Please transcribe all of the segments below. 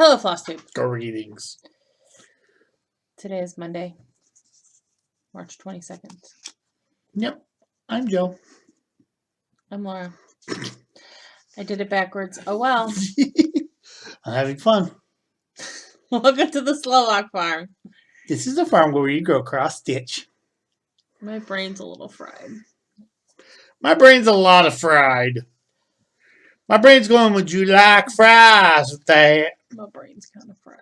Hello, Flosstube. Greetings. Today is Monday, March 22nd. Yep, I'm Joe. I'm Laura. I did it backwards. Oh well. I'm having fun. Welcome to the Slovak farm. This is a farm where you grow cross stitch. My brain's a little fried. My brain's a lot of fried. My brain's going, would you like fries with that? My brain's kind of fried.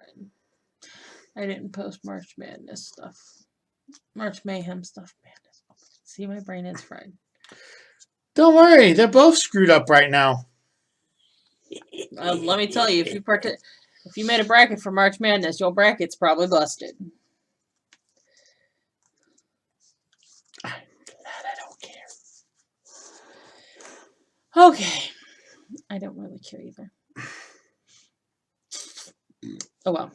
I didn't post March Madness stuff. March Mayhem stuff. Madness. See, my brain is fried. Don't worry, they're both screwed up right now. Let me tell you, if you made a bracket for March Madness, your bracket's probably busted. I'm glad I don't care. Okay. I don't really care either. Oh well.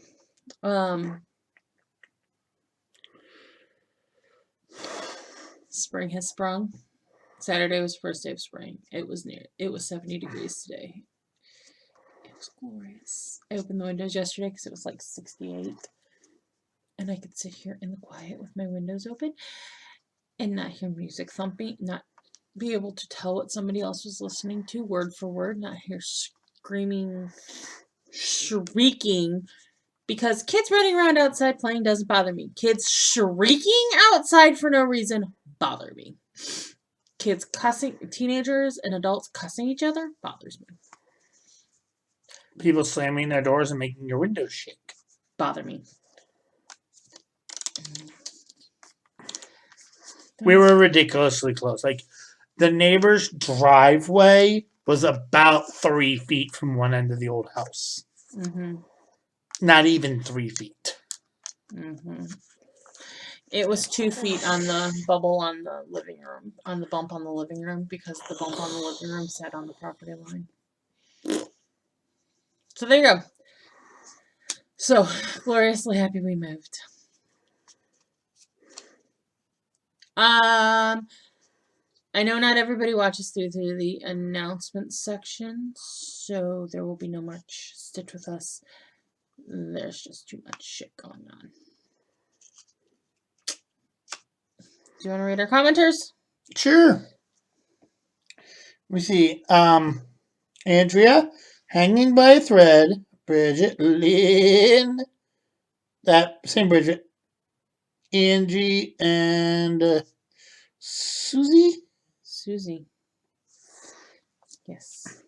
Spring has sprung. Saturday was the first day of spring. It was 70 degrees today. It was glorious. I opened the windows yesterday because it was like 68. And I could sit here in the quiet with my windows open and not hear music thumping, not be able to tell what somebody else was listening to word for word, not hear screaming, shrieking, because kids running around outside playing doesn't bother me. Kids shrieking outside for no reason bother me. Kids cussing, teenagers and adults cussing each other bothers me. People slamming their doors and making your windows shake. Bother me. We were ridiculously close. Like, the neighbor's driveway was about 3 feet from one end of the old house. Mm-hmm. Not even 3 feet. Mm-hmm. It was 2 feet on the bubble on the living room, on the bump on the living room, because the bump on the living room sat on the property line. So there you go. So, gloriously happy we moved. I know not everybody watches through the announcements section, so there will be no much Stitch with Us. There's just too much shit going on. Do you want to read our commenters? Sure. Let me see. Andrea, Hanging by a Thread, Bridget, Lynn, that same Bridget, Angie, and Susie? Susie. Yes.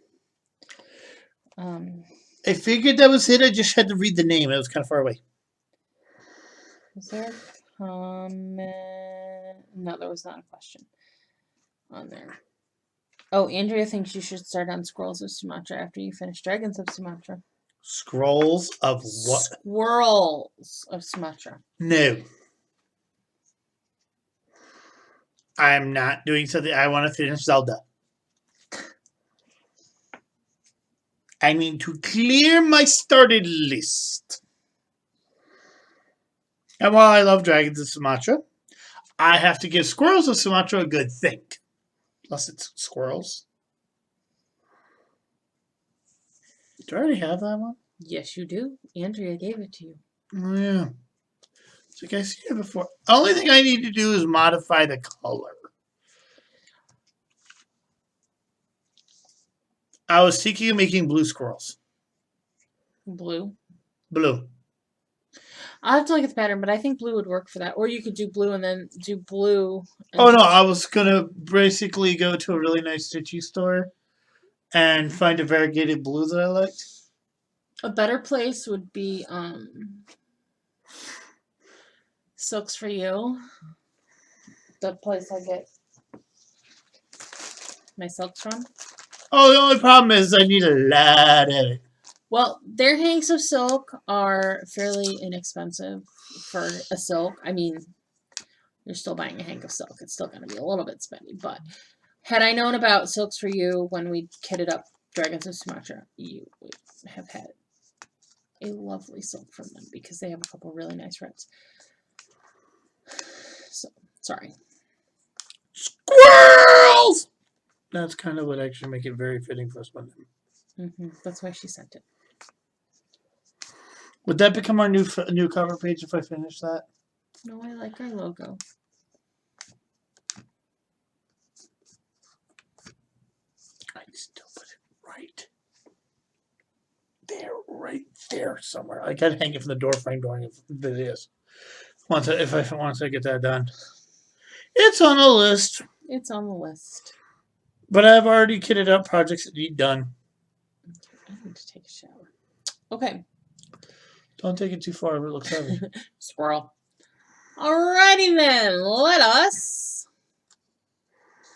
I figured that was it. I just had to read the name. It was kind of far away. Was there a comment? No, there was not a question on there. Oh, Andrea thinks you should start on Scrolls of Sumatra after you finish Dragons of Sumatra. Scrolls of what? Squirrels of Sumatra. No. I'm not doing something. I want to finish Zelda. I need to clear my started list. And while I love Dragons of Sumatra, I have to give Squirrels of Sumatra a good think. Plus, it's squirrels. Do I already have that one? Yes, you do. Andrea gave it to you. Oh, yeah. It's like I've seen it before. Only thing I need to do is modify the color. I was thinking of making blue squirrels. Blue. Blue. I'll have to look at the pattern, but I think blue would work for that. Or you could do blue and then do blue. Oh, no. I was going to basically go to a really nice stitchy store and find a variegated blue that I liked. A better place would be Silks for You. The place I get my silks from. Oh, the only problem is I need a lot of it. Well, their hanks of silk are fairly inexpensive for a silk. I mean, you're still buying a hank of silk. It's still going to be a little bit spendy. But had I known about Silks for You when we kitted up Dragons of Sumatra, you would have had a lovely silk from them because they have a couple really nice reds. So, sorry. Squirrels! That's kind of what actually make it very fitting for us Monday. That's why she sent it. Would that become our new cover page if I finish that? No, I like our logo. I still put it right there somewhere. I gotta hang it from the door frame going if it is. Once I get that done. It's on the list. It's on the list. But I've already kitted out projects that need done. I need to take a shower. Okay. Don't take it too far if it looks heavy. Squirrel. Alrighty then. Let us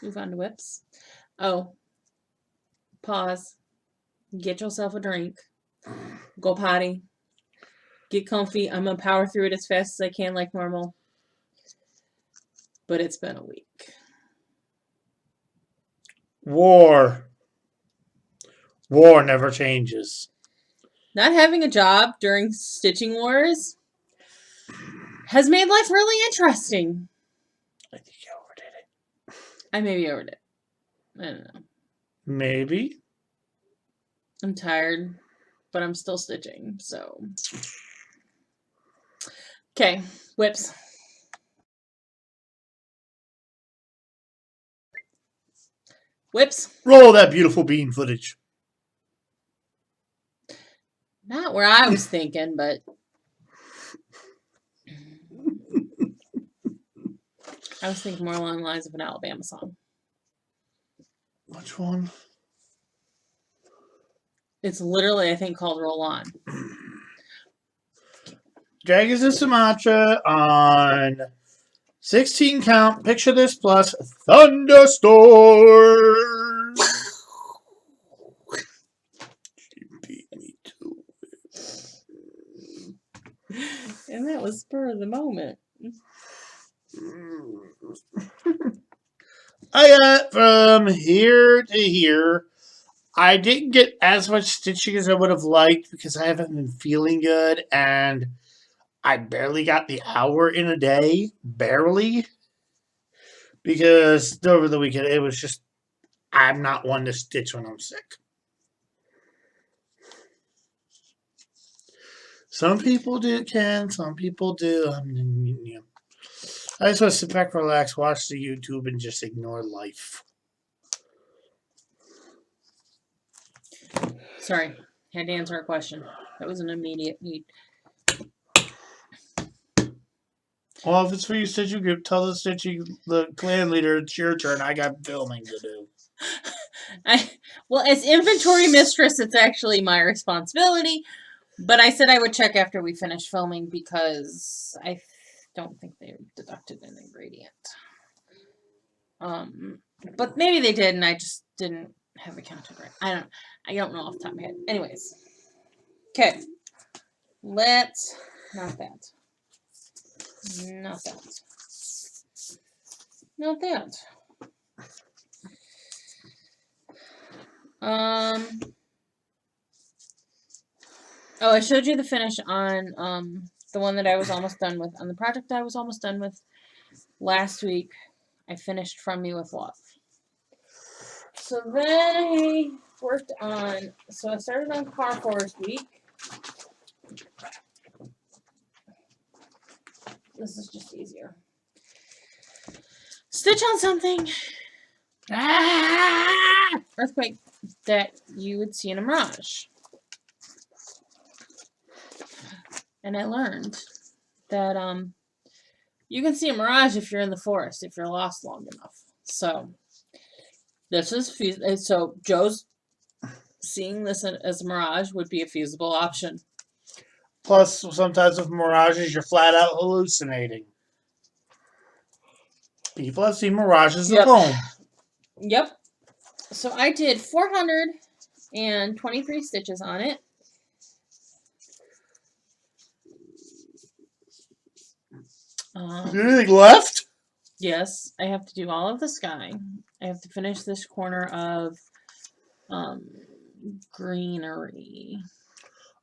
move on to whips. Oh. Pause. Get yourself a drink. Go potty. Get comfy. I'm going to power through it as fast as I can like normal. But it's been a week. War never changes. Not having a job during stitching wars has made life really interesting. I think you overdid it. I maybe overdid it. I don't know. Maybe. I'm tired, but I'm still stitching, so. Okay, whips. Whips. Roll that beautiful bean footage. Not where I was thinking, but I was thinking more along the lines of an Alabama song. Which one? It's literally, I think, called Roll On. Dragons of Sumatra on 16 count. Picture this plus thunderstorm. She beat me to it. And that was spur of the moment. I got from here to here. I didn't get as much stitching as I would have liked because I haven't been feeling good, and I barely got the hour in a day. Barely. Because over the weekend, it was just, I'm not one to stitch when I'm sick. Some people can, some people do. I just want to sit back, relax, watch the YouTube, and just ignore life. Sorry, had to answer a question. That was an immediate need. Well, if it's for you stitching group, tell the clan leader it's your turn. I got filming to do. Well, as inventory mistress, it's actually my responsibility. But I said I would check after we finish filming because I don't think they deducted an ingredient. But maybe they did, and I just didn't have it counted right. I don't know off the top of my head. Anyways, okay. Let's not that. Not that. Not that. Oh, I showed you the finish on the one that I was almost done with. On the project I was almost done with last week, I finished From Me With Love. So then I worked on, so I started on Car Forest Week. This is just easier. Stitch on something. Earthquake that you would see in a mirage. And I learned that you can see a mirage if you're in the forest, if you're lost long enough. So this is so Joe's seeing this as a mirage would be a feasible option. Plus, sometimes with mirages, you're flat out hallucinating. People have seen mirages at home. Yep. So I did 423 stitches on it. Is there anything left? Yes, I have to do all of the sky. I have to finish this corner of greenery.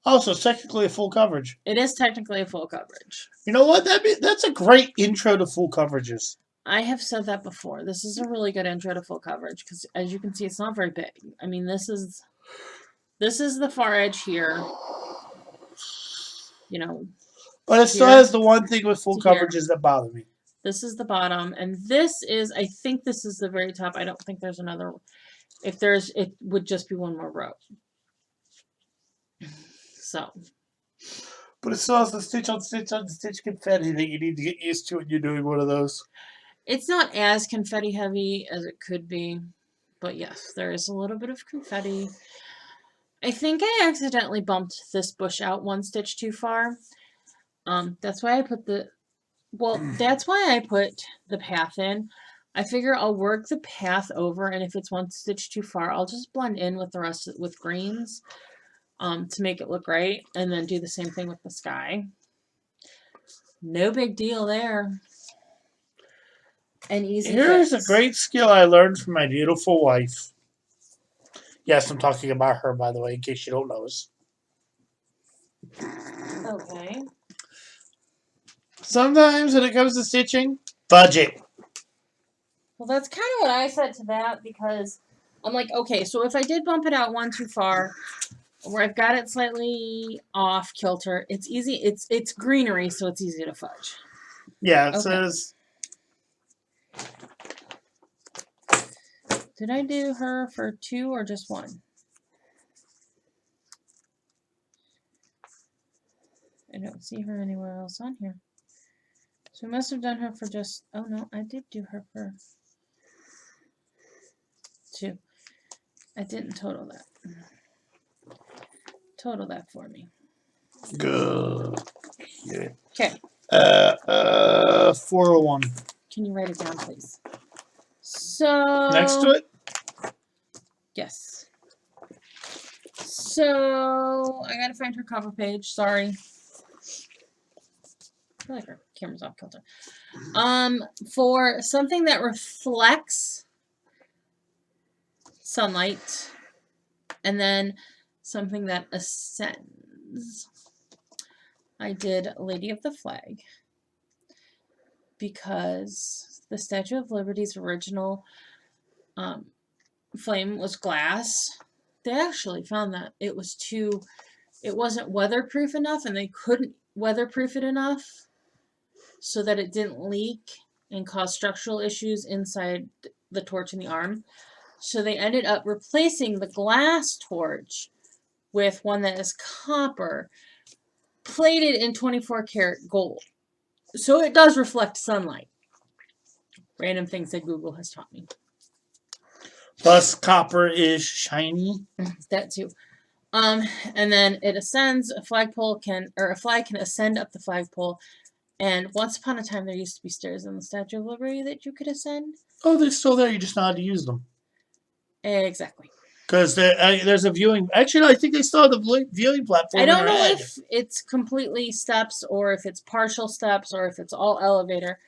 Oh, so it's technically a full coverage. It is technically a full coverage. You know what? That's a great intro to full coverages. I have said that before. This is a really good intro to full coverage because, as you can see, it's not very big. I mean, this is the far edge here. you know, But it still here has the one thing with full to here. coverages that bother me. This is the bottom, and this is, I think this is the very top. I don't think there's another. If there's, it would just be one more row. So. But it still has the stitch on stitch on stitch confetti that you need to get used to when you're doing one of those. It's not as confetti heavy as it could be, but yes, there is a little bit of confetti. I think I accidentally bumped this bush out one stitch too far. That's why I put that's why I put the path in. I figure I'll work the path over, and if it's one stitch too far, I'll just blend in with the rest with greens to make it look right, and then do the same thing with the sky. No big deal there. An easy Here's fix. a great skill I learned from my beautiful wife. Yes, I'm talking about her, by the way, in case you don't notice. Okay. Sometimes when it comes to stitching, budget. Well, that's kind of what I said to that, because I'm like, okay, so if I did bump it out one too far, where I've got it slightly off kilter, it's easy. It's greenery, so it's easy to fudge. Yeah, it Okay. says. Did I do her for 2 or just 1? I don't see her anywhere else on here. So I must have done her for just, oh no, I did do her for 2. I didn't total that. Total that for me. Good. Okay. 401. Can you write it down, please? So. Next to it? Yes. So I gotta find her cover page. Sorry. I feel like her camera's off kilter. For something that reflects sunlight, and then something that ascends, I did Lady of the Flag, because the Statue of Liberty's original flame was glass. They actually found that it wasn't weatherproof enough, and they couldn't weatherproof it enough so that it didn't leak and cause structural issues inside the torch in the arm. So they ended up replacing the glass torch with one that is copper, plated in 24 karat gold. So it does reflect sunlight. Random things that Google has taught me. Plus, copper is shiny. That too. And then it ascends. A flag can ascend up the flagpole. And once upon a time, there used to be stairs in the Statue of Liberty that you could ascend. Oh, they're still there. You just know how to use them. Exactly. Because there's a viewing. Actually, I think they still have the viewing platform. I don't know if it's completely steps or if it's partial steps or if it's all elevator.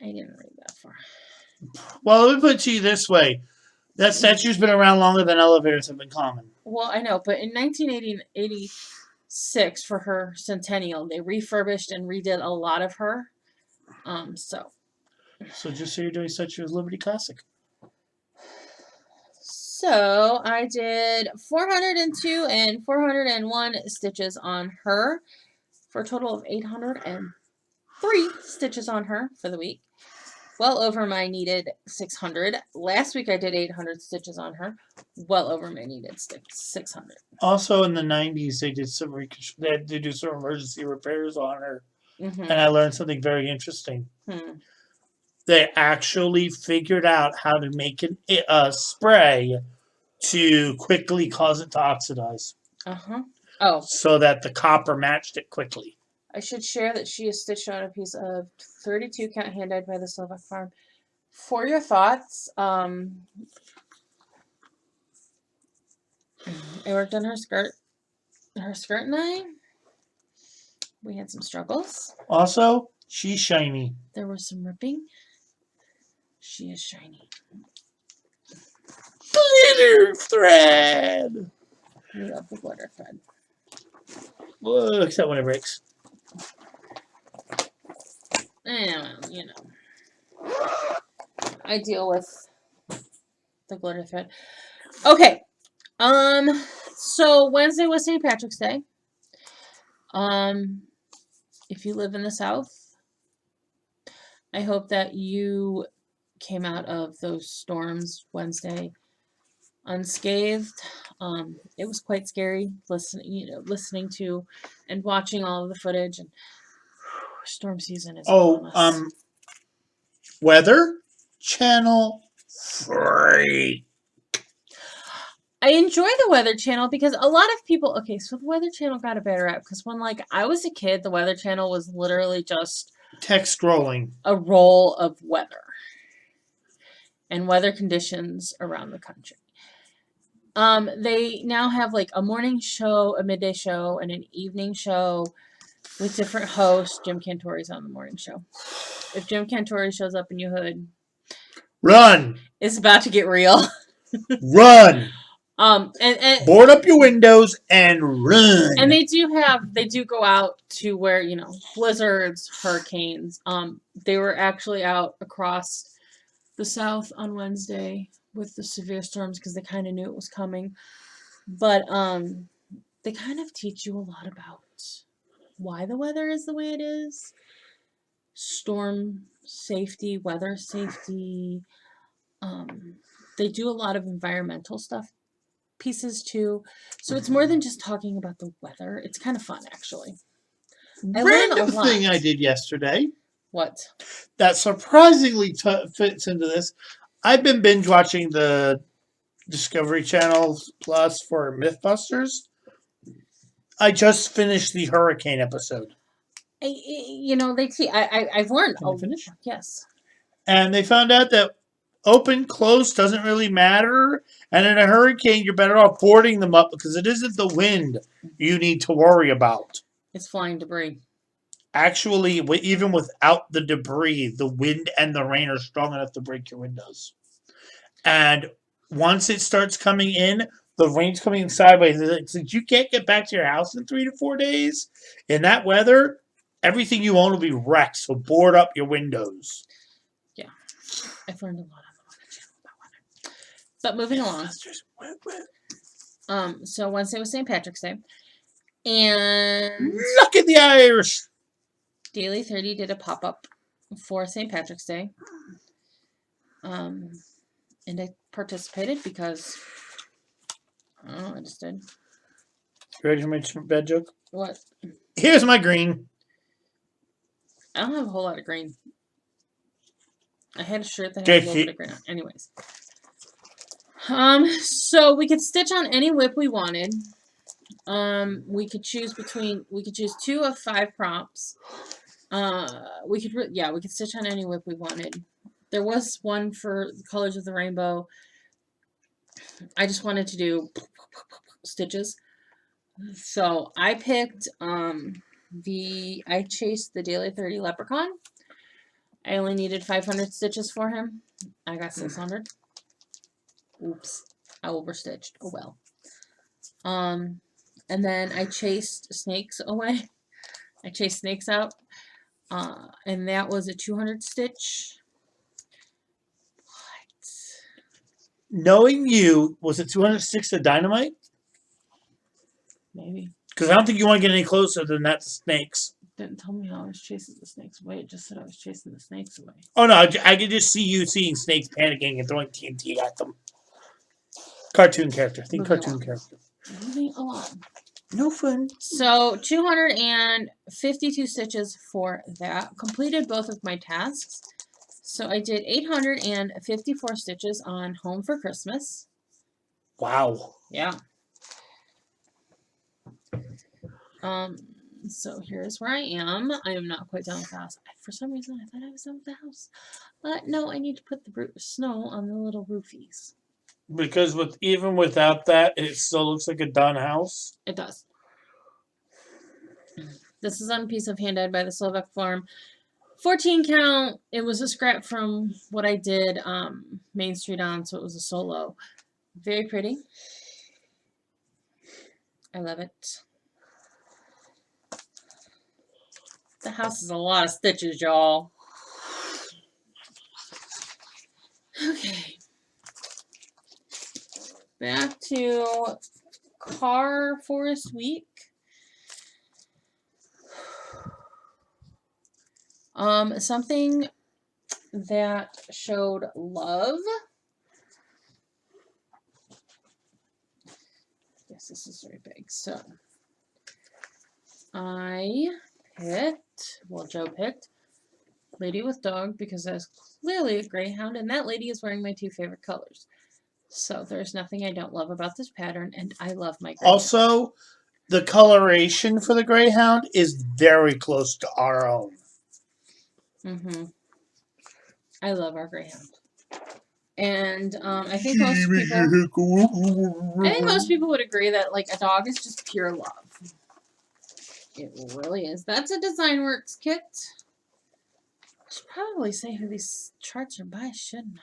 I didn't read that far. Well, let me put it to you this way. That statue's been around longer than elevators have been common. Well, I know, but in 1986, for her centennial, they refurbished and redid a lot of her. So just so you're doing Statue of Liberty Classic. So I did 402 and 401 stitches on her for a total of 803 stitches on her for the week. Well over my needed 600. Last week I did 800 stitches on her. Well over my needed 600. Also in the 90s, they did they do some emergency repairs on her. Mm-hmm. And I learned something very interesting. They actually figured out how to make a spray to quickly cause it to oxidize. Oh. So that the copper matched it quickly. I should share that she is stitched on a piece of 32 count hand dyed by the Slovak farm. For your thoughts, I worked on her skirt and we had some struggles. Also, she's shiny. There was some ripping. She is shiny. Glitter thread. We love the glitter thread. Well, except when it breaks. And, you know, I deal with the glitter thread. Okay. So Wednesday was St. Patrick's Day. if you live in the South, I hope that you came out of those storms Wednesday unscathed. It was quite scary listening to and watching all of the footage. And storm season is upon us. Weather Channel free. I enjoy the Weather Channel because a lot of people. Okay, so the Weather Channel got a better rap because when I was a kid, the Weather Channel was literally just text scrolling, a roll of weather and weather conditions around the country. They now have a morning show, a midday show, and an evening show with different hosts. Jim Cantori's on the morning show. If Jim Cantori shows up in your hood, run! It's about to get real. Run! And board up your windows and run. And they do go out to where blizzards, hurricanes. They were actually out across the South on Wednesday with the severe storms because they kind of knew it was coming. But they kind of teach you a lot about why the weather is the way it is, storm safety, weather safety. They do a lot of environmental stuff pieces too. So it's more than just talking about the weather. It's kind of fun, actually. Random thing I did yesterday. What? That surprisingly fits into this. I've been binge watching the Discovery Channel Plus for Mythbusters. I just finished the hurricane episode. I've learned. Can I finish? Yes. And they found out that open, close doesn't really matter. And in a hurricane, you're better off boarding them up because it isn't the wind you need to worry about. It's flying debris. Actually, even without the debris, the wind and the rain are strong enough to break your windows. And once it starts coming in, the rain's coming in sideways. Since you can't get back to your house in 3 to 4 days, in that weather, everything you own will be wrecked. So board up your windows. Yeah. I've learned a lot on the Weather Channel about weather. But moving along. So Wednesday was St. Patrick's Day. And look at the Irish. Daily 30 did a pop-up for St. Patrick's Day. And I participated because I just did. You ready for my bad joke? What? Here's my green. I don't have a whole lot of green. I had a shirt that had a little bit of green on. Anyways. So we could stitch on any whip we wanted. We could choose 2 of 5 prompts. We could stitch on any whip we wanted. There was one for the colors of the rainbow. I just wanted to do stitches. So I picked I chased the Daily 30 Leprechaun. I only needed 500 stitches for him. I got 600. Oops. I overstitched. Oh well. And then I chased snakes away. I chased snakes out. And that was a 200 stitch. What? Knowing you, was it 206 to dynamite? Maybe. Because I don't think you want to get any closer than that to snakes. Didn't tell me how I was chasing the snakes away. It just said I was chasing the snakes away. Oh no, I could just see you seeing snakes panicking and throwing TNT at them. Cartoon character. Think cartoon character. Moving along. No fun. So 252 stitches for that. Completed both of my tasks. So I did 854 stitches on Home for Christmas. Wow. Yeah. So here's where I am. I am not quite done with the house. For some reason, I thought I was done with the house. But no, I need to put the snow on the little roofies. Because even without that, it still looks like a done house. It does. This is on a piece of hand-dyed by the Slovak Farm. 14 count. It was a scrap from what I did Main Street on, so it was a solo. Very pretty. I love it. The house is a lot of stitches, y'all. Okay. Back to Car Forest Week. Something that showed love. Yes, this is very big. So Joe picked Lady with Dog because that's clearly a greyhound, and that lady is wearing my two favorite colors. So there's nothing I don't love about this pattern, and I love my greyhound. Also, the coloration for the greyhound is very close to our own. Mm-hmm. I love our greyhound. And I think most people would agree that like a dog is just pure love. It really is. That's a Design Works kit. I should probably say who these charts are by, shouldn't I?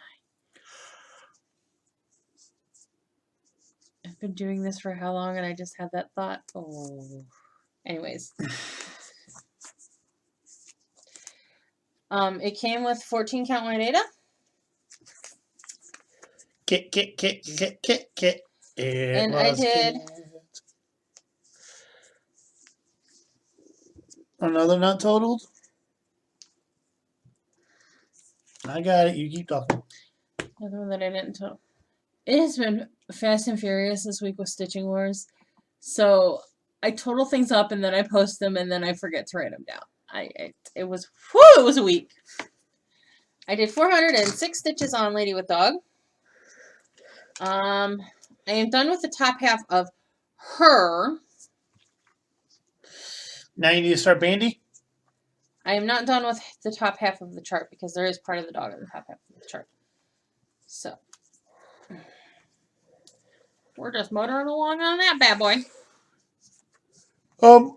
I've been doing this for how long and I just had that thought. Oh. Anyways. It came with 14 count white Ada. Kit. And I did another not totaled. I got it. You keep talking. another one that I didn't total. It has been fast and furious this week with Stitching Wars. So I total things up and then I post them and then I forget to write them down. It was a week. I did 406 stitches on Lady with Dog. I am done with the top half of her. Now you need to start Bandy? I am not done with the top half of the chart because there is part of the dog in the top half of the chart. So we're just motoring along on that bad boy.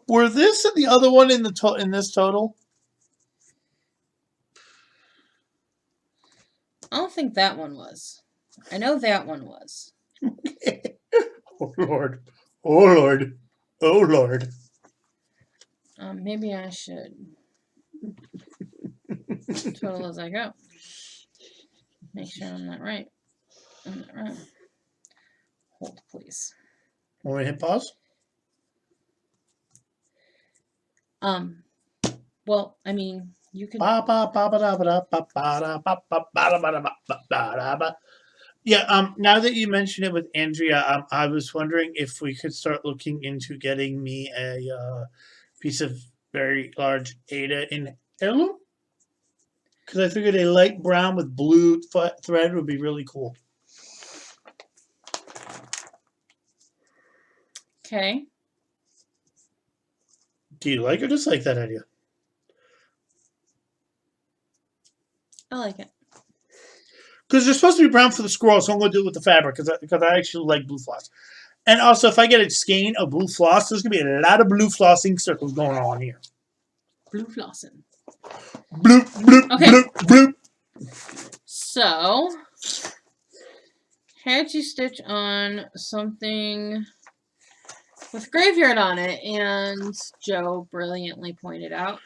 Were this and the other one in this total? I don't think that one was. I know that one was. Oh Lord. Oh Lord. Oh Lord. Maybe I should total as I go. Make sure I'm not right. Hold, please. Want me to hit pause? Well, I mean, you could. Yeah, now that you mention it with Andrea, I was wondering if we could start looking into getting me a piece of very large Ada in heirloom. Because I figured a light brown with blue thread would be really cool. Okay. Do you like or dislike that idea? I like it. Because they're supposed to be brown for the squirrel, so I'm going to do it with the fabric because I actually like blue floss. And also, if I get a skein of blue floss, there's going to be a lot of blue flossing circles going on here. Blue flossing. Bloop, bloop, okay. Bloop, bloop. So, had you stitch on something with graveyard on it, and Joe brilliantly pointed out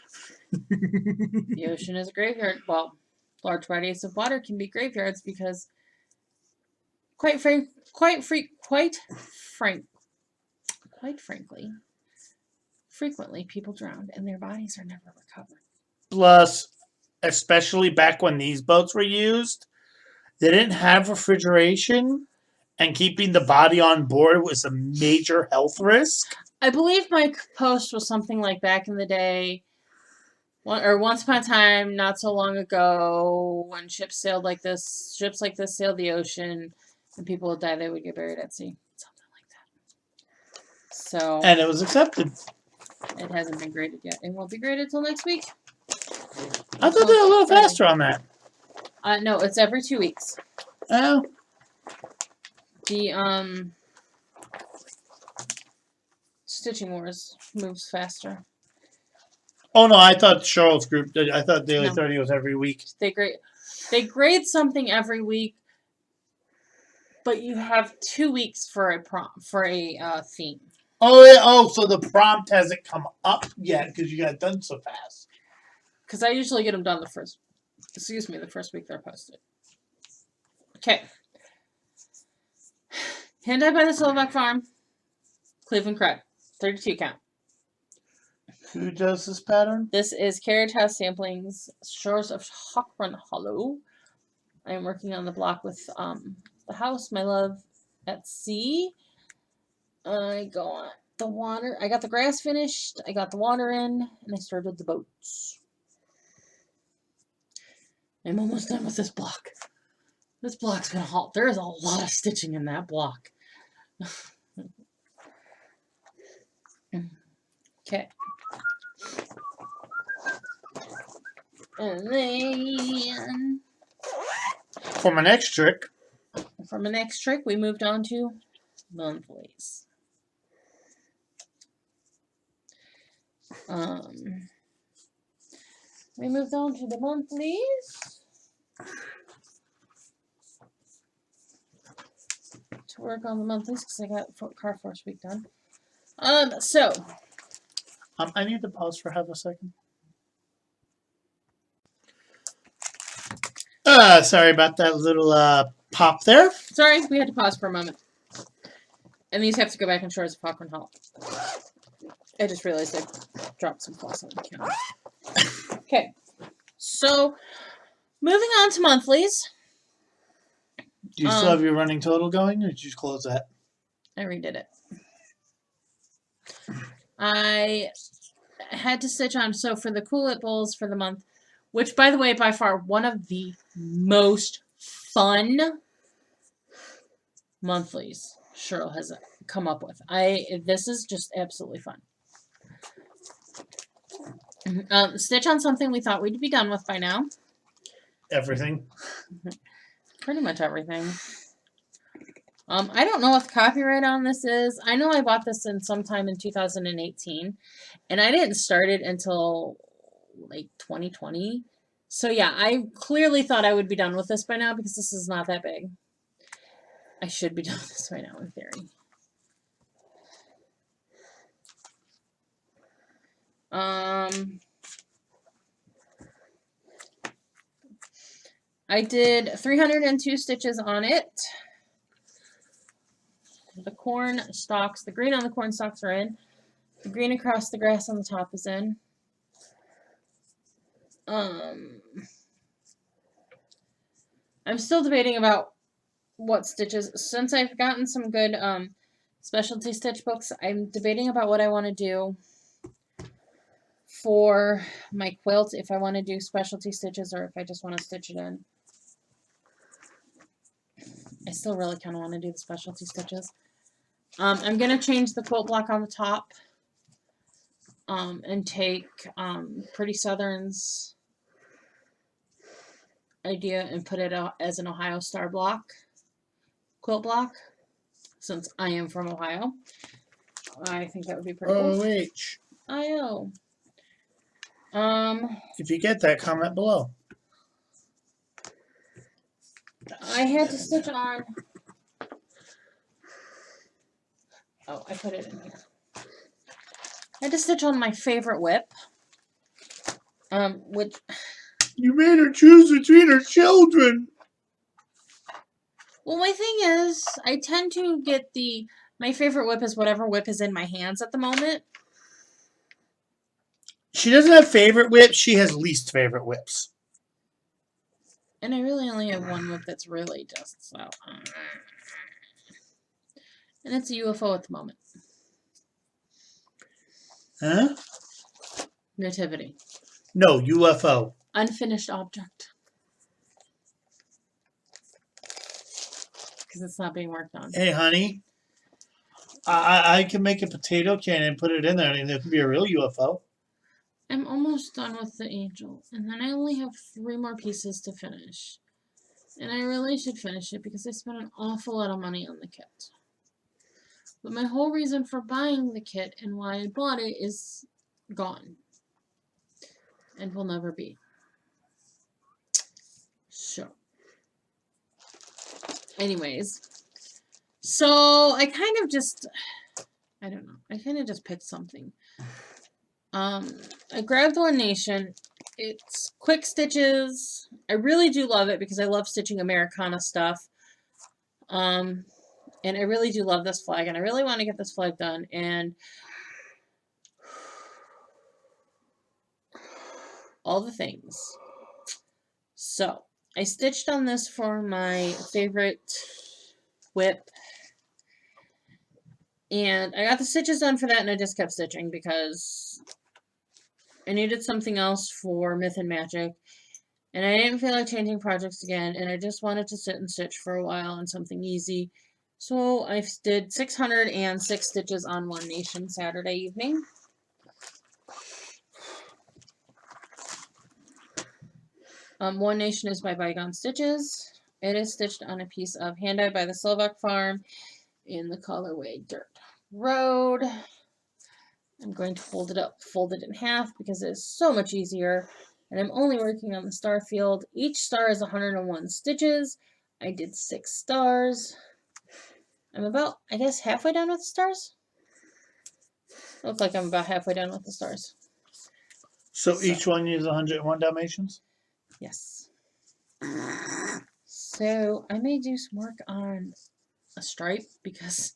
the ocean is a graveyard. Well, large bodies of water can be graveyards because quite frankly, frequently people drowned and their bodies are never recovered. Plus, especially back when these boats were used, they didn't have refrigeration, and keeping the body on board was a major health risk. I believe my post was something like back in the day, or once upon a time, not so long ago, when ships like this sailed the ocean, and people would die, they would get buried at sea. Something like that. So. And it was accepted. It hasn't been graded yet. It won't be graded till next week. I thought they were a little faster on that. No, it's every 2 weeks. Oh. The Stitching Wars moves faster. Oh no, I thought Charles Group did. I thought Daily 30 was every week. They grade something every week, but you have 2 weeks for a theme. Oh yeah. Oh, so the prompt hasn't come up yet because you got done so fast. Because I usually get them done the first week they're posted. Okay. Hand dyed by the Silverback Farm, Cleveland Crab, 32 count. Who does this pattern? This is Carriage House Samplings, Shores of Hawkrun Hollow. I am working on the block with the house, my love, at sea. I go on the water. I got the grass finished. I got the water in, and I started the boats. I'm almost done with this block. This block's gonna halt. There is a lot of stitching in that block. Okay. And then For my next trick, for my next trick, we moved on to monthlies. We moved on to the monthlies to work on the monthlies because I got Car Force Week done. So I need to pause for half a second. Sorry about that little pop there. sorry, we had to pause for a moment. And these have to go back in Shores of Hawkrun Hollow. I just realized I dropped some floss on the counter. Okay, so moving on to monthlies. Do you still have your running total going, or did you close that? I redid it. I had to stitch on, so for the Cool It Bowls for the month, which, by the way, by far, one of the most fun monthlies Cheryl has come up with. This is just absolutely fun. Stitch on something we thought we'd be done with by now. Everything. Pretty much everything. I don't know what the copyright on this is. I know I bought this sometime in 2018, and I didn't start it until like 2020. So yeah, I clearly thought I would be done with this by now because this is not that big. I should be done with this by now in theory. I did 302 stitches on it. The corn stalks, the green on the corn stalks are in. The green across the grass on the top is in. I'm still debating about what stitches. Since I've gotten some good specialty stitch books, I'm debating about what I want to do for my quilt, if I want to do specialty stitches or if I just want to stitch it in. I still really kind of want to do the specialty stitches. I'm going to change the quilt block on the top and take Pretty Southern's idea and put it out as an Ohio Star block, quilt block, since I am from Ohio. I think that would be pretty cool. OH. I-O. If you get that, comment below. I had to stitch on. Oh, I put it in here. I had to stitch on my favorite whip. Which You made her choose between her children. well, my thing is, I tend to get my favorite whip is whatever whip is in my hands at the moment. She doesn't have favorite whips. She has least favorite whips. And I really only have one whip that's really just so. And it's a UFO at the moment. Huh? Nativity. No, UFO. Unfinished object. Because it's not being worked on. Hey, honey. I can make a potato cannon and put it in there, and it can be a real UFO. I'm almost done with the angel. And then I only have 3 more pieces to finish. And I really should finish it because I spent an awful lot of money on the kit. But my whole reason for buying the kit and why I bought it is gone. And will never be. So. Anyways. So, I kind of just... I don't know. I kind of just picked something. I grabbed One Nation. It's quick stitches. I really do love it because I love stitching Americana stuff. And I really do love this flag, and I really want to get this flag done. And all the things. So, I stitched on this for my favorite whip. And I got the stitches done for that, and I just kept stitching because I needed something else for Myth and Magic. And I didn't feel like changing projects again, and I just wanted to sit and stitch for a while on something easy. So I did 606 stitches on One Nation Saturday evening. One Nation is by Bygone Stitches. It is stitched on a piece of Hand Dyed by the Slovak Farm in the colorway Dirt Road. I'm going to fold it up, fold it in half because it is so much easier. And I'm only working on the star field. Each star is 101 stitches. I did 6 stars. I'm about, I guess, halfway done with the stars. Looks like I'm about halfway done with the stars. So each one uses 101 Dalmatians? Yes. So I may do some work on a stripe because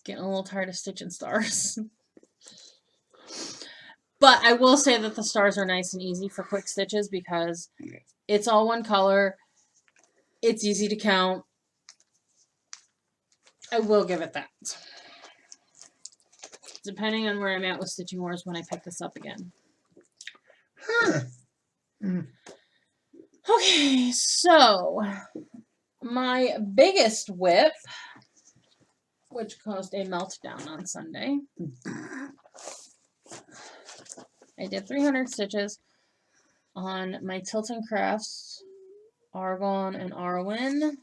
getting a little tired of stitching stars. But I will say that the stars are nice and easy for quick stitches because it's all one color. It's easy to count. I will give it that. Depending on where I'm at with Stitching Wars when I pick this up again. Huh. Okay, so my biggest whip, which caused a meltdown on Sunday. I did 300 stitches on my Tilton Crafts Argon and Arwen.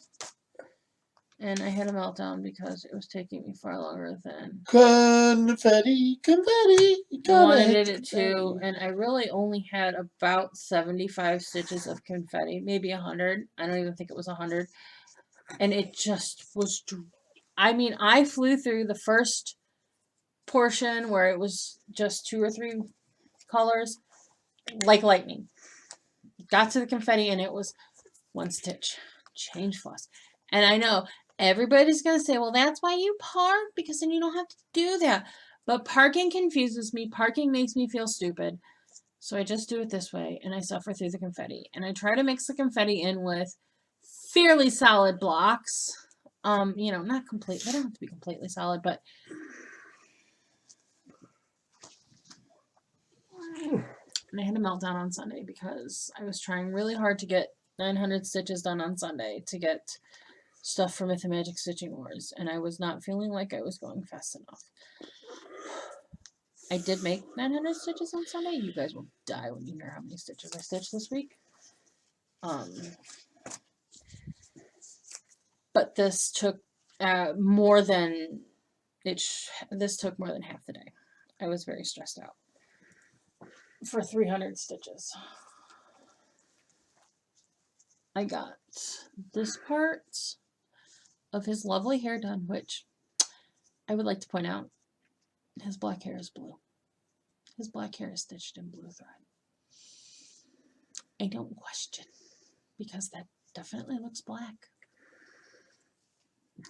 And I had a meltdown because it was taking me far longer than Confetti, confetti. I wanted it to. And I really only had about 75 stitches of confetti, maybe 100. I don't even think it was 100. And it just was, I mean, I flew through the first portion where it was just 2 or 3 colors like lightning. Got to the confetti and it was 1 stitch. Change floss. And I know everybody's going to say, well, that's why you park, because then you don't have to do that. But parking confuses me. Parking makes me feel stupid. So I just do it this way, and I suffer through the confetti. And I try to mix the confetti in with fairly solid blocks. You know, not complete. They don't have to be completely solid, but and I had a meltdown on Sunday because I was trying really hard to get 900 stitches done on Sunday to get stuff for Myth and Magic Stitching Wars, and I was not feeling like I was going fast enough. I did make 900 stitches on Sunday. You guys will die when you hear how many stitches I stitched this week. But this took more than this took more than half the day. I was very stressed out for 300 stitches. I got this part of his lovely hair done, which I would like to point out, his black hair is blue. His black hair is stitched in blue thread. I don't question, because that definitely looks black.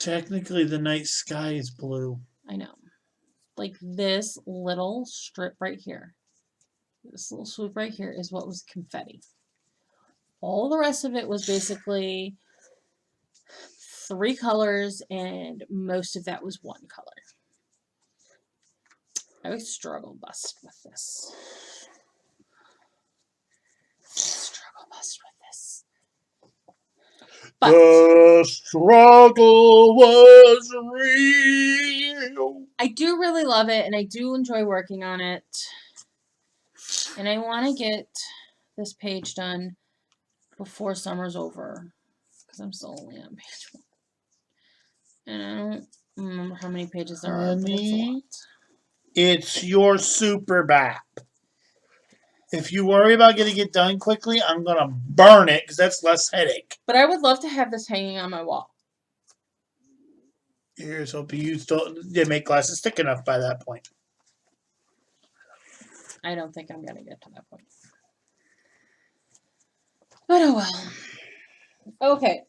Technically, the night sky is blue. I know. Like this little strip right here. This little swoop right here is what was confetti. All the rest of it was basically 3 colors, and most of that was 1 color. I would struggle bust with this. Struggle bust with this. But the struggle was real. I do really love it, and I do enjoy working on it. And I want to get this page done before summer's over, because I'm still only on page 1. And I don't remember how many pages there are, but it's a lot. It's your super bap. If you worry about getting it done quickly, I'm going to burn it because that's less headache. But I would love to have this hanging on my wall. Here's hoping you make glasses thick enough by that point. I don't think I'm going to get to that point. But oh well. Okay.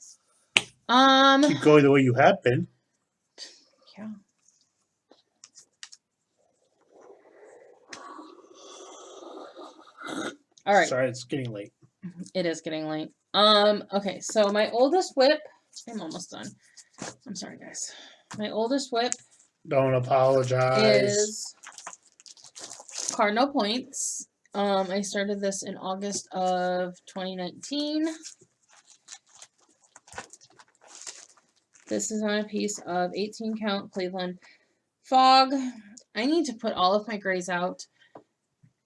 Keep going the way you have been. Yeah. All right. Sorry, it's getting late. It is getting late. Okay, so my oldest whip, I'm almost done. I'm sorry, guys. My oldest whip Don't apologize. is Cardinal Points. I started this in August of 2019. This is on a piece of 18 count Cleveland Fog. I need to put all of my grays out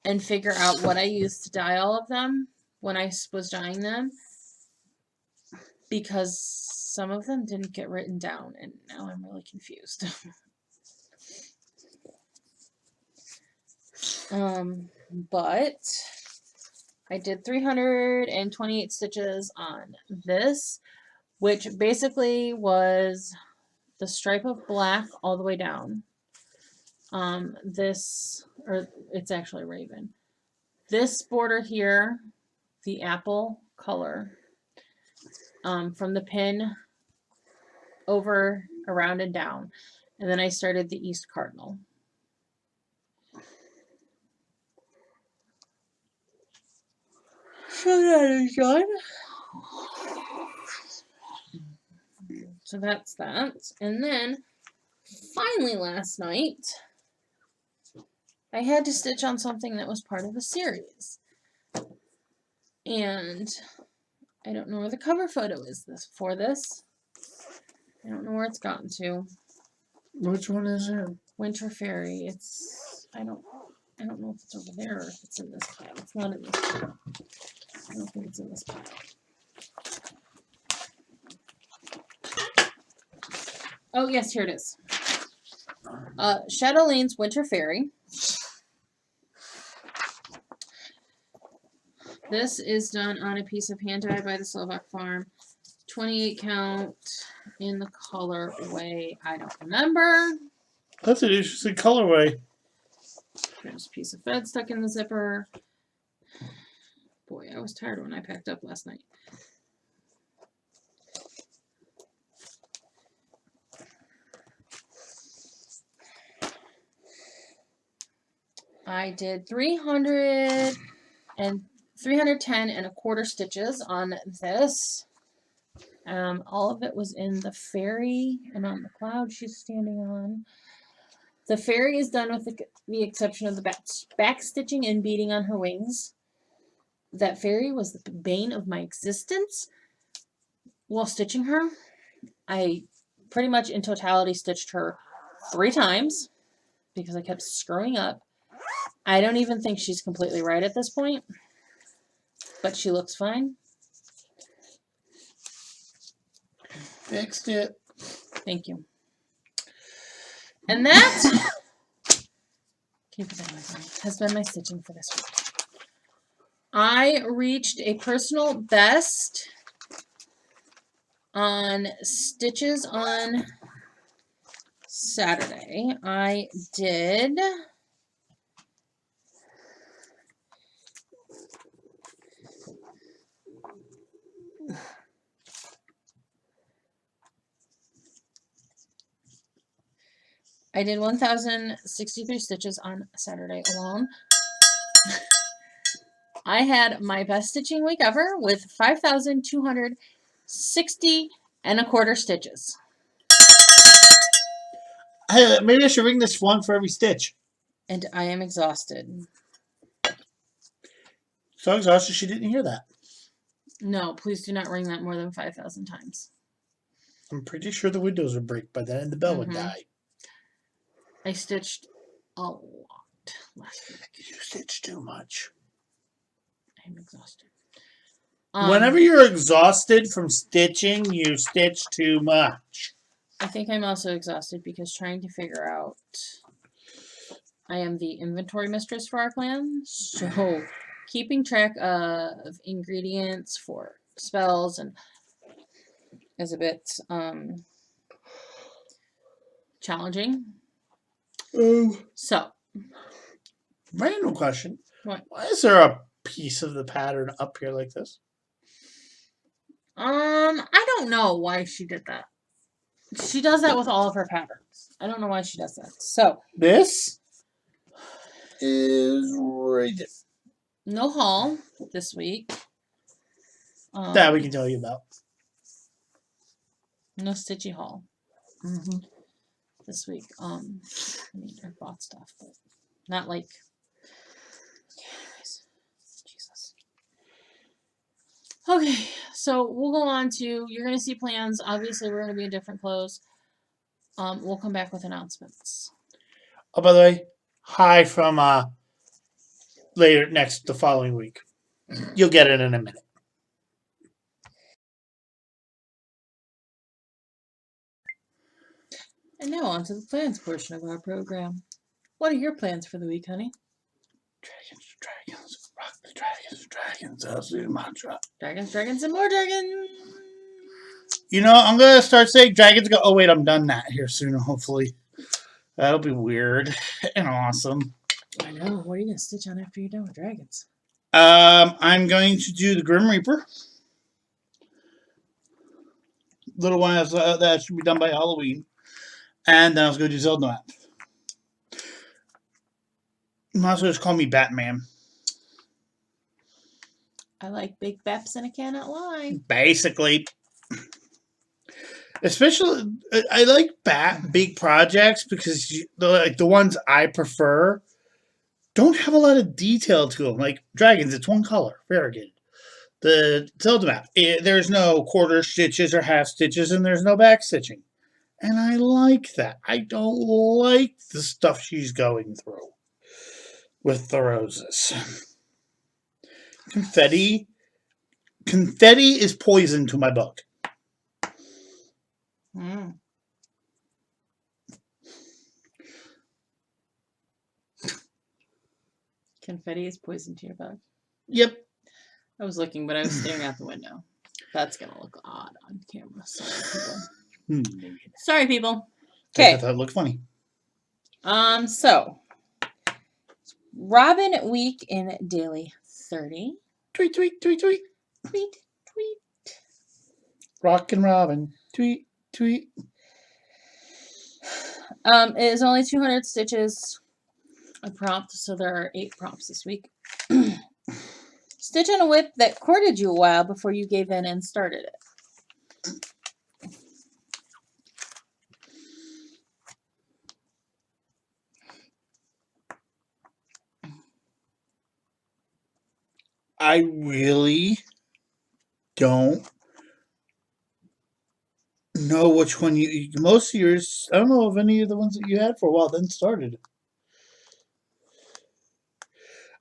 and figure out what I used to dye all of them when I was dyeing them, because some of them didn't get written down and now I'm really confused. But I did 328 stitches on this, which basically was the stripe of black all the way down. It's actually raven. This border here, the apple color, from the pin over, around, and down. And then I started the East Cardinal. So that is done. So that's that. And then finally last night, I had to stitch on something that was part of a series. And I don't know where the cover photo is for this. I don't know where it's gotten to. Which one is it? Winter Fairy. I don't know if it's over there or if it's in this pile. It's not in this pile. I don't think it's in this pile. Oh, yes, here it is. Shadowlane's Winter Fairy. This is done on a piece of hand dyed by the Slovak Farm. 28 count in the colorway. I don't remember. That's an interesting colorway. There's a piece of thread stuck in the zipper. Boy, I was tired when I packed up last night. I did 310 and a quarter stitches on this. All of it was in the fairy and on the cloud she's standing on. The fairy is done with the exception of the back stitching and beading on her wings. That fairy was the bane of my existence while stitching her. I pretty much in totality stitched her 3 times because I kept screwing up. I don't even think she's completely right at this point, but she looks fine. Fixed it. Thank you. And that has been my stitching for this week. I reached a personal best on stitches on Saturday. I did I did 1,063 stitches on Saturday alone. I had my best stitching week ever with 5,260 and a quarter stitches. Hey, maybe I should ring this one for every stitch. And I am exhausted. So exhausted she didn't hear that. No, please do not ring that more than 5,000 times. I'm pretty sure the windows would break by then and the bell would die. I stitched a lot last week. You stitch too much. I'm exhausted. Whenever you're exhausted from stitching, you stitch too much. I think I'm also exhausted because trying to figure out... I am the inventory mistress for our clan, so keeping track of ingredients for spells and is a bit challenging. So, random question. What? Why is there a piece of the pattern up here like this? I don't know why she did that. She does that with all of her patterns. I don't know why she does that. So, this is right there. No haul this week. That we can tell you about. No stitchy haul Mm-hmm. this week. I mean, I bought stuff, but not like. Jesus. Okay, so we'll go on to. You're gonna see plans. Obviously, we're gonna be in different clothes. We'll come back with announcements. Oh, by the way, hi from later the following week. You'll get it in a minute. And now on to the plans portion of our program. What are your plans for the week, honey? Dragons, rock the dragons. I'll see my drop. Dragons, and more dragons. You know, I'm gonna start saying dragons. Go. Oh wait, I'm done that here soon. Hopefully, that'll be weird and awesome. I know. What are you gonna stitch on after you're done with dragons? I'm going to do the Grim Reaper. Little one that should be done by Halloween, and then I was going to do Zelda map. You might as well just call me Batman. I like big Beps and I cannot lie. Basically. Especially, I like big projects because the ones I prefer don't have a lot of detail to them. Like dragons, it's one color, variegated. The Zelda map, there's no quarter stitches or half stitches, and there's no back stitching, and I like that. I don't like the stuff she's going through with the roses. Confetti is poison to my book. Mm. Confetti is poison to your bug. Yep. I was looking, but I was staring out the window. That's gonna look odd on camera. Sorry, people. Sorry, people. Okay. I thought that looked funny. So Robin week in daily 30. Tweet, tweet, tweet, tweet. Tweet, tweet. Rockin' Robin. Tweet, tweet. It is only 200 stitches a prompt, so there are 8 prompts this week. Stitch on a whip that courted you a while before you gave in and started it. I really don't know which one most of yours. I don't know if any of the ones that you had for a while then started.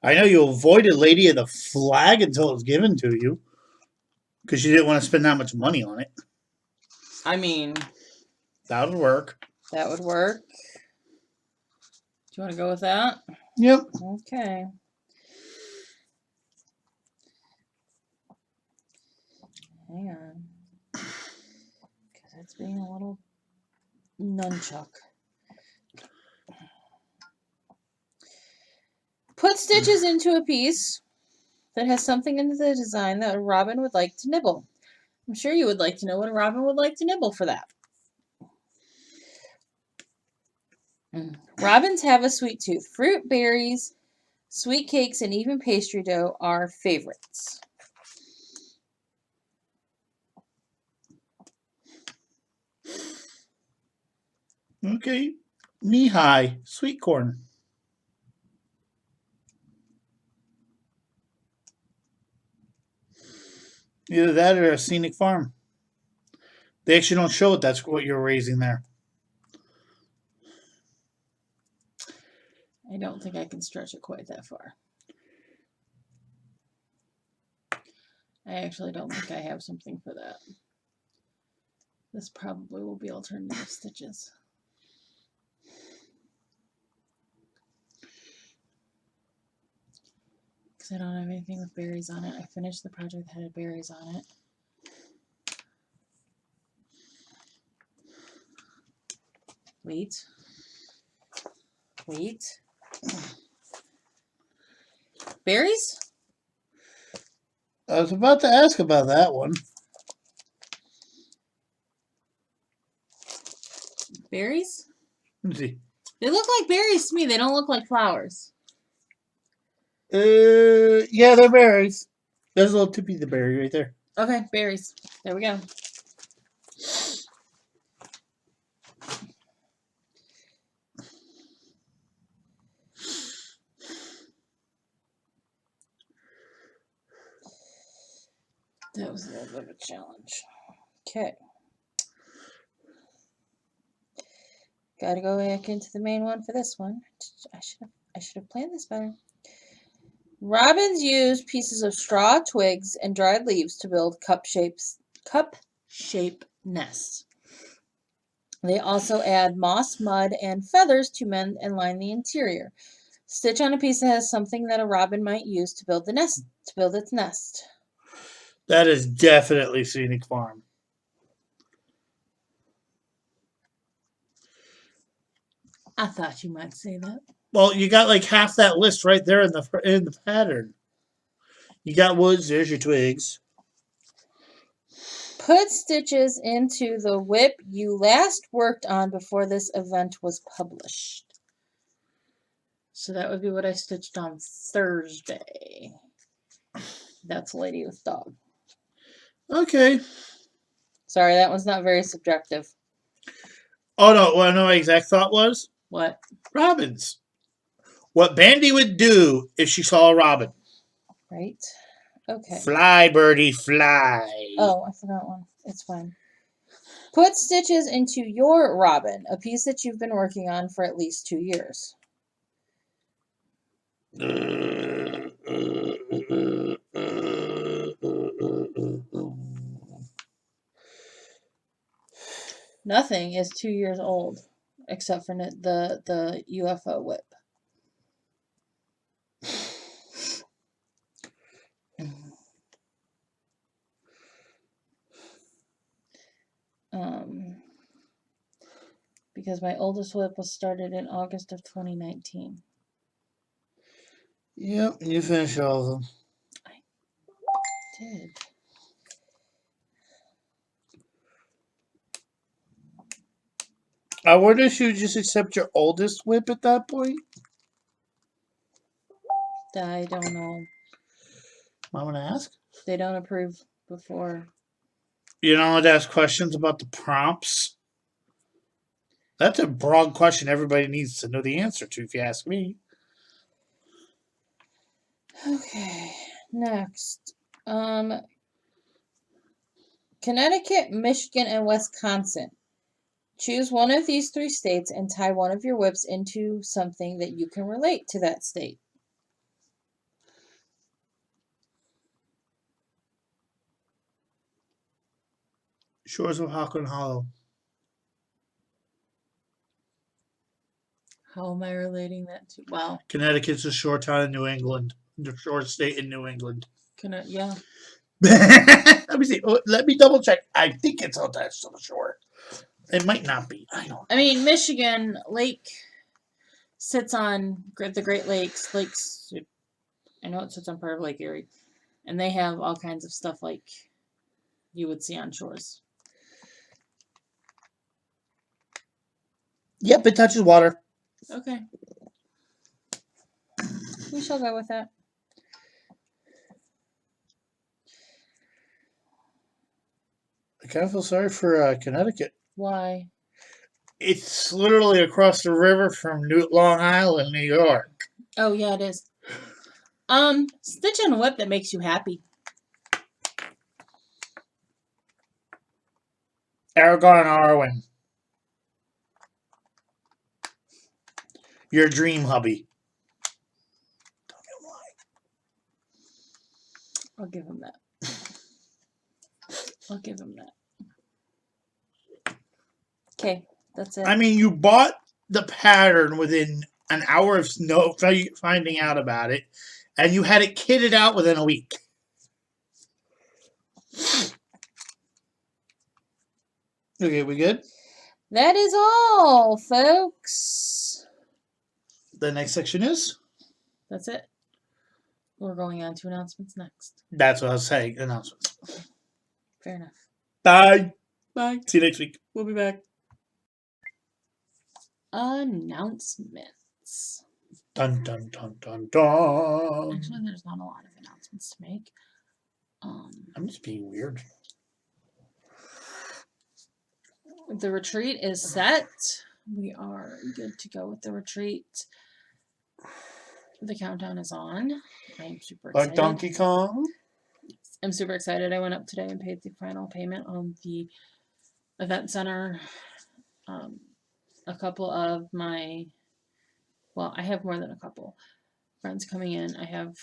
I know you avoided Lady of the Flag until it was given to you because you didn't want to spend that much money on it. I mean, that would work. That would work. Do you want to go with that? Yep. Okay. Hang on. Because it's being a little nunchuck. Put stitches into a piece that has something in the design that a robin would like to nibble. I'm sure you would like to know what a robin would like to nibble for that. Robins have a sweet tooth. Fruit, berries, sweet cakes, and even pastry dough are favorites. Okay. Knee-high, sweet corn. Either that or a scenic farm. They actually don't show it. That's what you're raising there. I don't think I can stretch it quite that far. I actually don't think I have something for that. This probably will be alternative stitches. Because I don't have anything with berries on it. I finished the project that had berries on it. Wait. Berries? I was about to ask about that one. Berries? Let's see. They look like berries to me. They don't look like flowers. Yeah, they're berries. There's a little tippy the berry right there. Okay, berries. There we go. That was a little bit of a challenge. Okay. Got to go back into the main one for this one. I should have planned this better. Robins use pieces of straw, twigs, and dried leaves to build cup-shaped nests. They also add moss, mud, and feathers to mend and line the interior. Stitch on a piece that has something that a robin might use to build its nest. That is definitely Scenic Farm. I thought you might say that. Well, you got like half that list right there in the pattern. You got woods. There's your twigs. Put stitches into the whip you last worked on before this event was published. So that would be what I stitched on Thursday. That's Lady with Dog. Okay. Sorry, that one's not very subjective. Oh no! What I know my exact thought was What? robins. What Bandy would do if she saw a robin. Right? Okay. Fly, birdie, fly. Oh, I forgot one. It's fine. Put stitches into your robin, a piece that you've been working on for at least 2 years. Nothing is 2 years old, except for the UFO whip. Because my oldest whip was started in August of 2019. Yep, you finished all of them. I did. I wonder if you would just accept your oldest whip at that point. I don't know. I'm gonna ask. They don't approve before. You don't want to ask questions about the prompts. That's a broad question everybody needs to know the answer to, if you ask me. Okay, next. Connecticut, Michigan, and Wisconsin. Choose one of these 3 states and tie one of your whips into something that you can relate to that state. Shores of Hawken Hollow. How am I relating that to? Wow. Connecticut's a shore town in New England. The shore state in New England. Yeah. Let me see. Let me double check. I think it's attached to the shore. It might not be. I don't know. I mean, Michigan Lake sits on the Great Lakes. I know it sits on part of Lake Erie, and they have all kinds of stuff like you would see on shores. Yep, it touches water. Okay. We shall go with that. I kind of feel sorry for Connecticut. Why? It's literally across the river from Long Island, New York. Oh, yeah, it is. Stitch on a whip that makes you happy. Aragon and Arwen. Your dream hubby. Tell me why. I'll give him that. I'll give him that. Okay, that's it. I mean, you bought the pattern within an hour of finding out about it, and you had it kitted out within a week. Okay, we good? That is all, folks. The next section is? That's it. We're going on to announcements next. That's what I was saying. Announcements. Okay. Fair enough. Bye. Bye. See you next week. We'll be back. Announcements. Dun dun dun dun dun. Actually, there's not a lot of announcements to make. I'm just being weird. The retreat is set. We are good to go with the retreat. The countdown is on. I am super excited. Like Donkey Kong? I'm super excited. I went up today and paid the final payment on the event center. A couple of my, well, I have more than a couple friends coming in. I have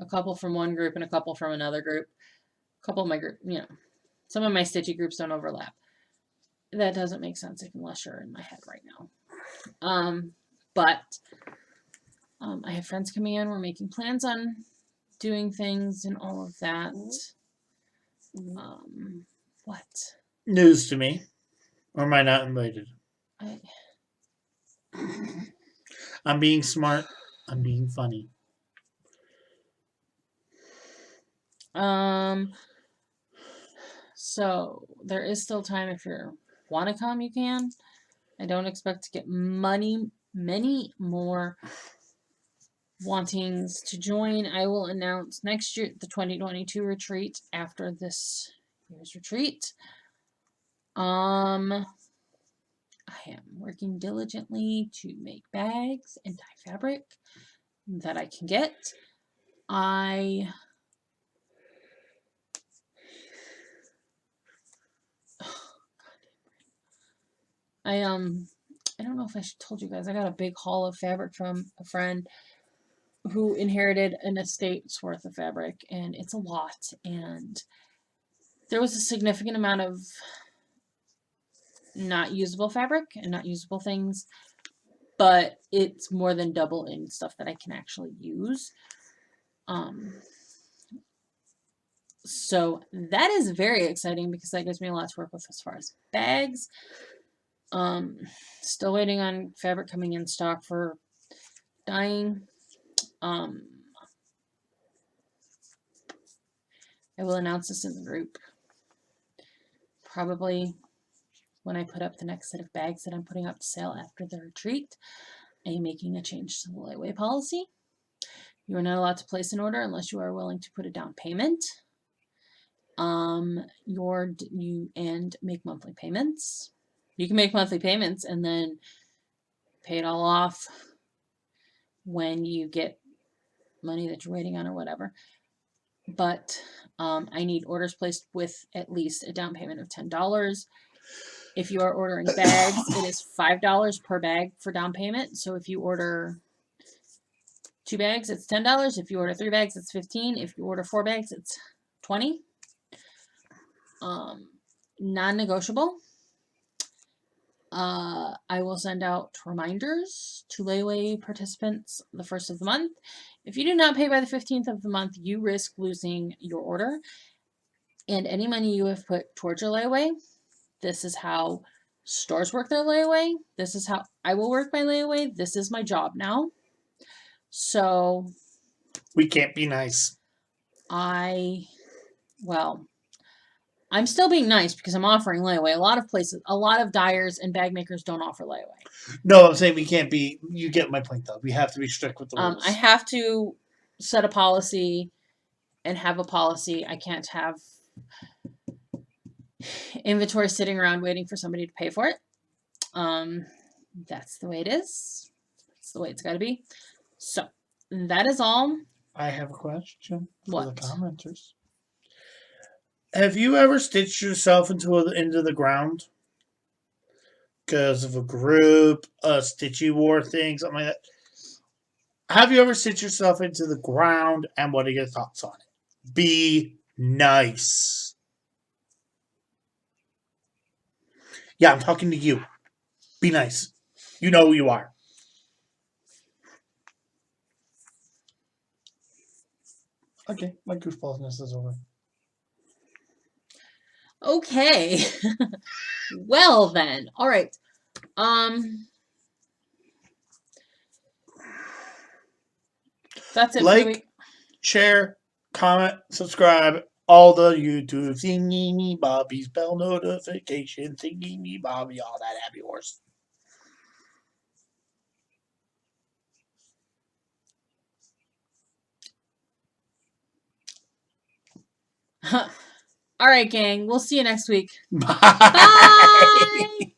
a couple from one group and a couple from another group. A couple of my group, some of my stitchy groups don't overlap. That doesn't make sense unless you're in my head right now. But I have friends coming in. We're making plans on doing things and all of that. What? News to me. Or am I not invited? I'm being smart. I'm being funny. So there is still time if you want to come, you can. I don't expect to get many more wantings to join. I will announce next year the 2022 retreat after this year's retreat. I am working diligently to make bags and dye fabric that I can get. I don't know if I told you guys, I got a big haul of fabric from a friend who inherited an estate's worth of fabric, and it's a lot, and there was a significant amount of not usable fabric and not usable things, but it's more than double in stuff that I can actually use. So that is very exciting because that gives me a lot to work with as far as bags. Still waiting on fabric coming in stock for dyeing. I will announce this in the group probably when I put up the next set of bags that I'm putting up to sale after the retreat. I am making a change to the layaway policy. You are not allowed to place an order unless you are willing to put a down payment. And make monthly payments. You can make monthly payments and then pay it all off when you get money that you're waiting on or whatever. But I need orders placed with at least a down payment of $10. If you are ordering bags, it is $5 per bag for down payment. So if you order 2 bags, it's $10. If you order 3 bags, it's $15. If you order 4 bags, it's $20. Non-negotiable. I will send out reminders to layaway participants the first of the month. If you do not pay by the 15th of the month, you risk losing your order and any money you have put towards your layaway. This is how stores work their layaway. This is how I will work my layaway. This is my job now. So we can't be nice. I'm still being nice because I'm offering layaway. A lot of dyers and bag makers don't offer layaway. No, I'm saying we can't be. You get my point, though. We have to be strict with the rules. I have to set a policy and have a policy. I can't have inventory sitting around waiting for somebody to pay for it. That's the way it is. That's the way it's got to be. So that is all. I have a question for What? the commenters. Have you ever stitched yourself into the ground because of a group, a stitchy war thing, something like that? Have you ever stitched yourself into the ground, and what are your thoughts on it? Be nice. Yeah, I'm talking to you. Be nice. You know who you are. Okay, my goofballness is over. Okay. Well then. All right. That's it. Like, share, comment, subscribe, all the YouTube thingy me bobbies, bell notification thingy me bobby, all that happy horse. All right, gang. We'll see you next week. Bye. Bye.